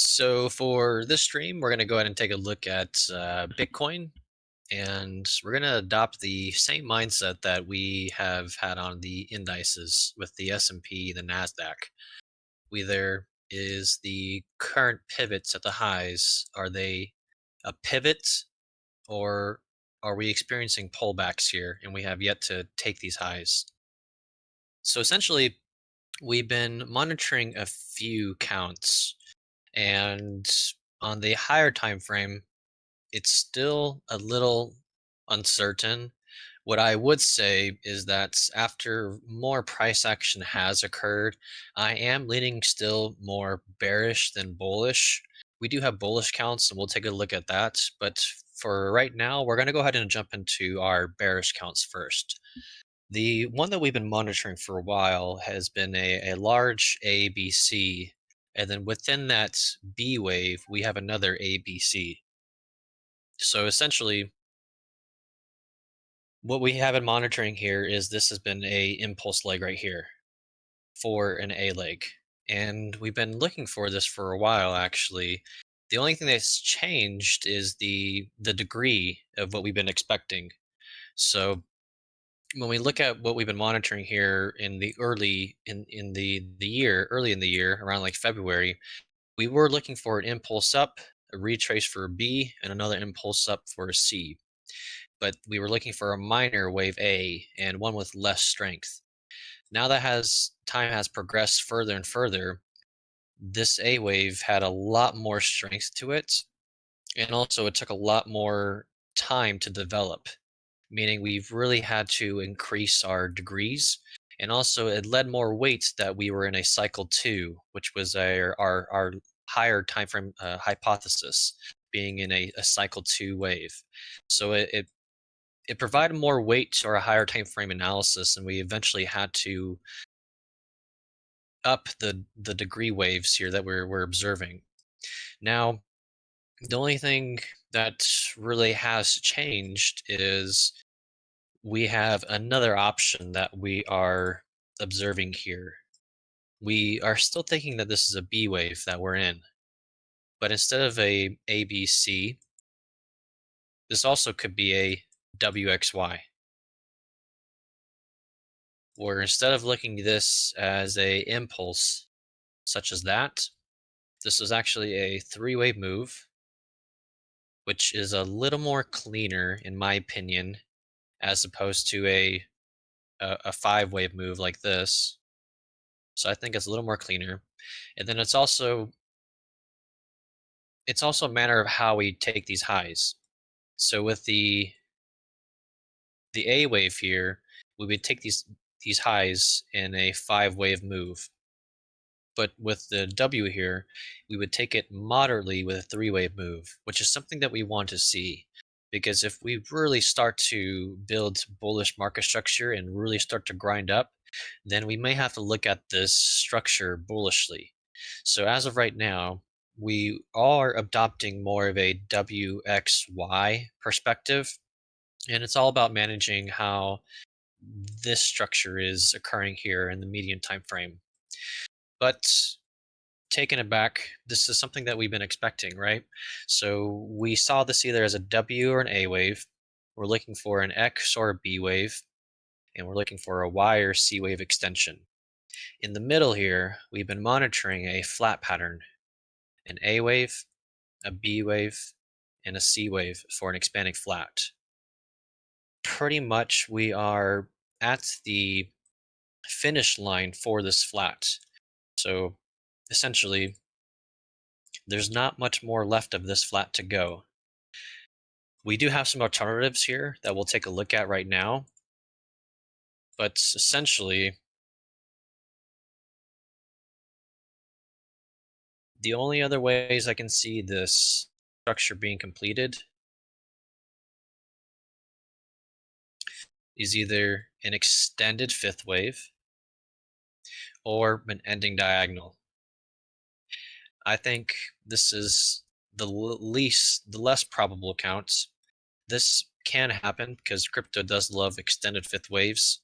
So for this stream, we're going to go ahead and take a look at Bitcoin, and we're going to adopt the same mindset that we have had on the indices with the S&P, the Nasdaq. Whether is the current pivots at the highs, are they a pivot or are we experiencing pullbacks here and we have yet to take these highs? So essentially, we've been monitoring a few counts, and on the higher time frame it's still a little uncertain. What I would say is that after more price action has occurred, I am leaning still more bearish than bullish. We do have bullish counts and we'll take a look at that, but for right now we're going to go ahead and jump into our bearish counts first. The one that we've been monitoring for a while has been a large ABC, and then within that B wave, we have another ABC. So essentially, what we have been monitoring here is this has been a impulse leg right here for an A leg. And we've been looking for this for a while actually. The only thing that's changed is the degree of what we've been expecting. So when we look at what we've been monitoring here in the early in the year early in the year around like February, we were looking for an impulse up, a retrace for a B, and another impulse up for a C, but we were looking for a minor wave A and one with less strength. Now that has time has progressed further and further, this A wave had a lot more strength to it, and also it took a lot more time to develop, meaning we've really had to increase our degrees. And also, it led more weight that we were in a cycle two, which was our higher time frame hypothesis, being in a cycle two wave. So it provided more weight to our higher time frame analysis, and we eventually had to up the degree waves here that we're observing. Now, the only thing that really has changed is we have another option that we are observing here. We are still thinking that this is a B wave that we're in, but instead of a ABC, this also could be a WXY, where instead of looking at this as a impulse such as that, this is actually a three-wave move, which is a little more cleaner in my opinion, as opposed to a five-wave move like this. So I think it's a little more cleaner. And then it's also a matter of how we take these highs. So with the A wave here, we would take these highs in a five-wave move. But with the W here, we would take it moderately with a three-wave move, which is something that we want to see. Because if we really start to build bullish market structure and really start to grind up, then we may have to look at this structure bullishly. So as of right now, we are adopting more of a WXY perspective, and it's all about managing how this structure is occurring here in the medium time frame. But taken aback, this is something that we've been expecting, right? So we saw this either as a W or an A wave. We're looking for an X or a B wave, and we're looking for a Y or C wave extension. In the middle here, we've been monitoring a flat pattern, an A wave, a B wave, and a C wave for an expanding flat. Pretty much we are at the finish line for this flat. So essentially, there's not much more left of this flat to go. We do have some alternatives here that we'll take a look at right now, but essentially, the only other ways I can see this structure being completed is either an extended fifth wave or an ending diagonal. I think this is the less probable account. This can happen because crypto does love extended fifth waves.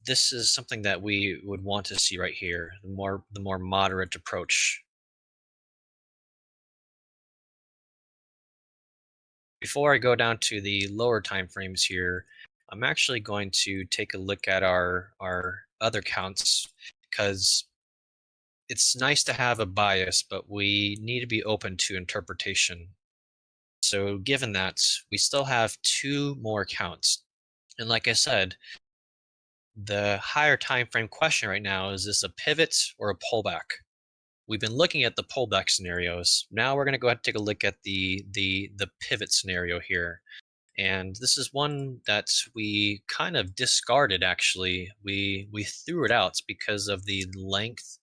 This is something that we would want to see right here, the more moderate approach. Before I go down to the lower time frames here, I'm actually going to take a look at our other counts because it's nice to have a bias, but we need to be open to interpretation. So given that, we still have two more counts. And like I said, the higher time frame question right now is this a pivot or a pullback? We've been looking at the pullback scenarios. Now we're going to go ahead and take a look at the pivot scenario here. And this is one that we kind of discarded actually. We threw it out because of the length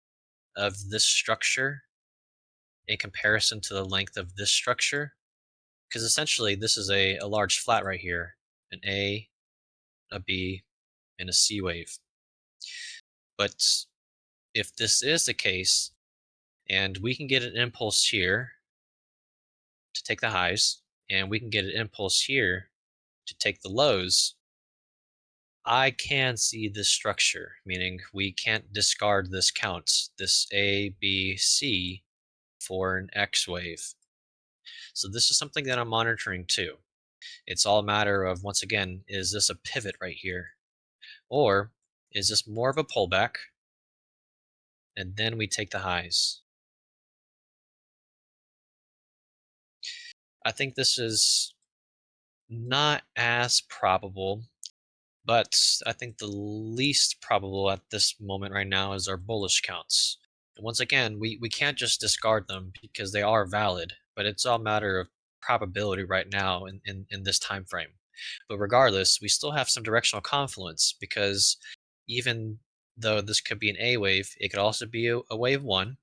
of this structure in comparison to the length of this structure. Because essentially this is a large flat right here, an a B, and a C wave. But if this is the case, and we can get an impulse here to take the highs, and we can get an impulse here to take the lows, I can see this structure, meaning we can't discard this count, this A, B, C for an X wave. So this is something that I'm monitoring too. It's all a matter of, once again, is this a pivot right here? Or is this more of a pullback and then we take the highs? I think this is not as probable, but I think the least probable at this moment right now is our bullish counts. And once again, we can't just discard them because they are valid, but it's all a matter of probability right now in this time frame. But regardless, we still have some directional confluence because even though this could be an A wave, it could also be a wave one,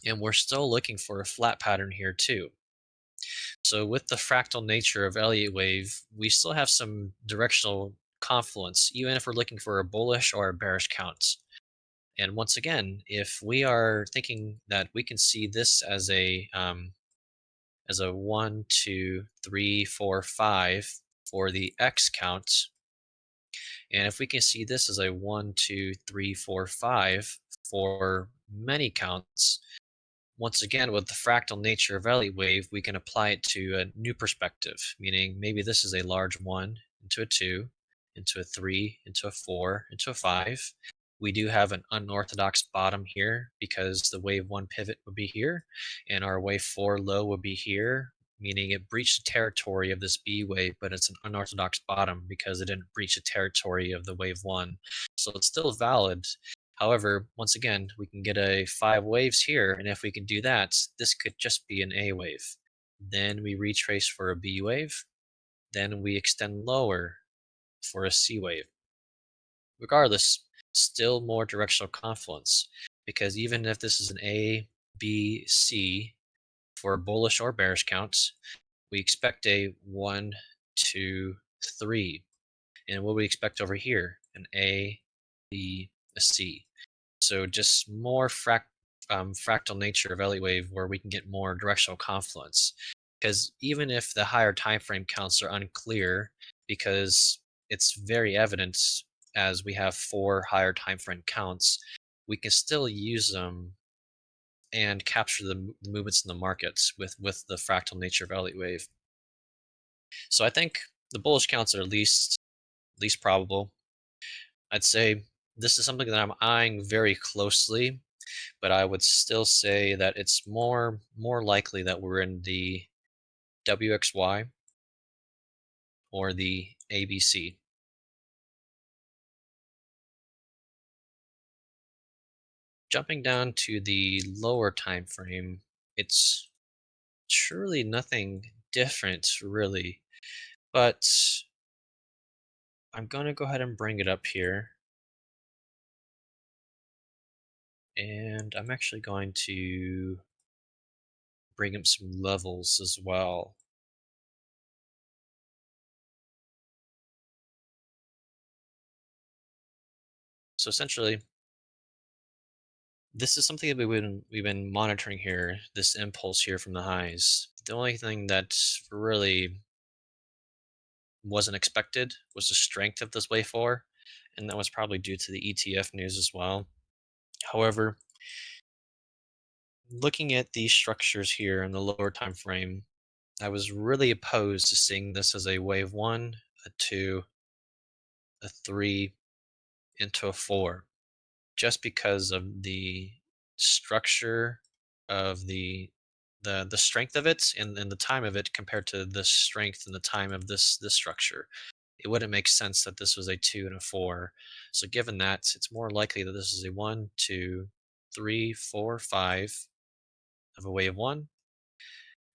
and we're still looking for a flat pattern here too. So with the fractal nature of Elliott wave, we still have some directional confluence, even if we're looking for a bullish or a bearish count. And once again, if we are thinking that we can see this as a 1, 2, 3, 4, 5 for the X count, and if we can see this as a 1, 2, 3, 4, 5 for many counts, once again, with the fractal nature of Elliott wave, we can apply it to a new perspective, meaning maybe this is a large 1 into a 2, into a 3, into a 4, into a 5. We do have an unorthodox bottom here because the wave 1 pivot would be here, and our wave 4 low would be here, meaning it breached the territory of this B wave, but it's an unorthodox bottom because it didn't breach the territory of the wave 1. So it's still valid. However, once again, we can get a 5 waves here, and if we can do that, this could just be an A wave. Then we retrace for a B wave, then we extend lower for a C wave. Regardless, still more directional confluence, because even if this is an A, B, C for bullish or bearish counts, we expect a 1, 2, 3. And what we expect over here, an A, B, a C. So just more fractal nature of Elliott wave where we can get more directional confluence. Because even if the higher time frame counts are unclear, because it's very evident as we have 4 higher time frame counts, we can still use them and capture the movements in the markets with the fractal nature of Elliott wave. So I think the bullish counts are least probable. I'd say this is something that I'm eyeing very closely, but I would still say that it's more likely that we're in the WXY or the ABC. Jumping down to the lower time frame, it's truly nothing different really, but I'm going to go ahead and bring it up here, and I'm actually going to bring up some levels as well. So essentially, this is something that we've been monitoring here, this impulse here from the highs. The only thing that really wasn't expected was the strength of this wave 4, and that was probably due to the ETF news as well. However, looking at these structures here in the lower time frame, I was really opposed to seeing this as a wave one, a two, a three, into a four, just because of the structure of the strength of it and the time of it compared to the strength and the time of this structure. It wouldn't make sense that this was a two and a four. So given that, it's more likely that this is a one, two, three, four, five of a wave one.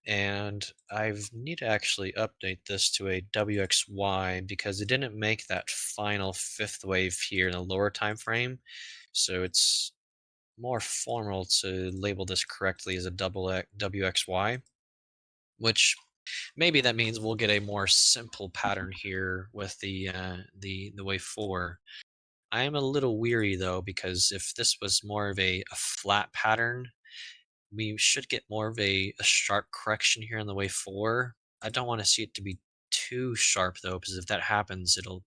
And I need to actually update this to a WXY because it didn't make that final fifth wave here in the lower time frame. So it's more formal to label this correctly as a WXY, which maybe that means we'll get a more simple pattern here with the wave four. I am a little weary though because if this was more of a flat pattern, we should get more of a sharp correction here on the wave four. I don't want to see it to be too sharp though, because if that happens, it'll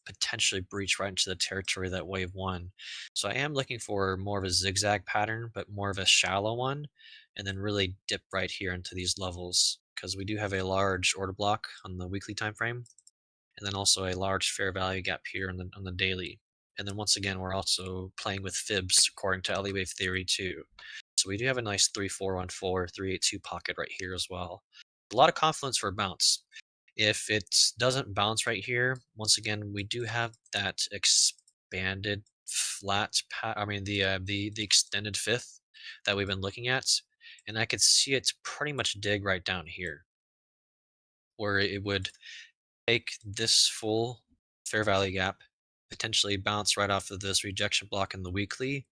potentially breach right into the territory of that wave one. So I am looking for more of a zigzag pattern, but more of a shallow one, and then really dip right here into these levels because we do have a large order block on the weekly time frame, and then also a large fair value gap here on the daily. And then once again, we're also playing with fibs according to Ellie wave theory too. So we do have a nice 3414, 382 pocket right here as well. A lot of confluence for a bounce. If it doesn't bounce right here, once again, we do have that expanded flat, I mean the extended fifth that we've been looking at, and I could see it pretty much dig right down here, where it would take this full fair value gap, potentially bounce right off of this rejection block in the weekly,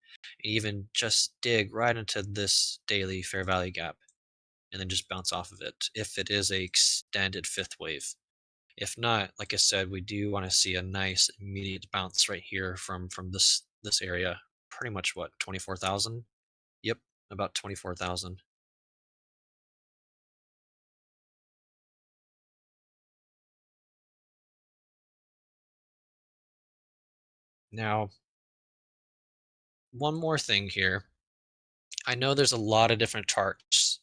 even just dig right into this daily fair value gap, and then just bounce off of it if it is a extended fifth wave. If not, like I said, we do want to see a nice immediate bounce right here from this area. Pretty much what, 24,000? Yep, about 24,000. Now, one more thing here. I know there's a lot of different charts,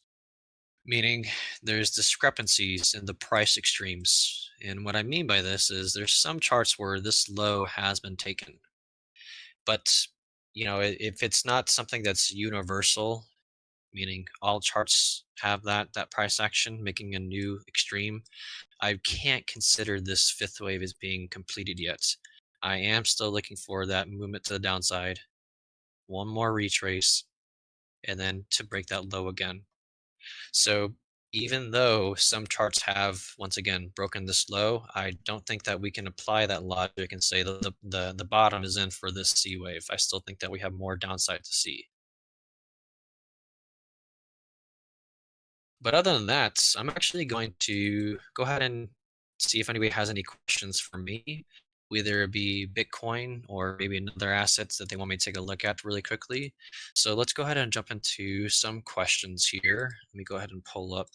meaning there's discrepancies in the price extremes. And what I mean by this is there's some charts where this low has been taken, but if it's not something that's universal, meaning all charts have that price action, making a new extreme, I can't consider this fifth wave as being completed yet. I am still looking for that movement to the downside, one more retrace, and then to break that low again. So even though some charts have once again broken this low, I don't think that we can apply that logic and say that the bottom is in for this C wave. I still think that we have more downside to see. But other than that, I'm actually going to go ahead and see if anybody has any questions for me, whether it be Bitcoin or maybe another assets that they want me to take a look at really quickly. So let's go ahead and jump into some questions here. Let me go ahead and pull up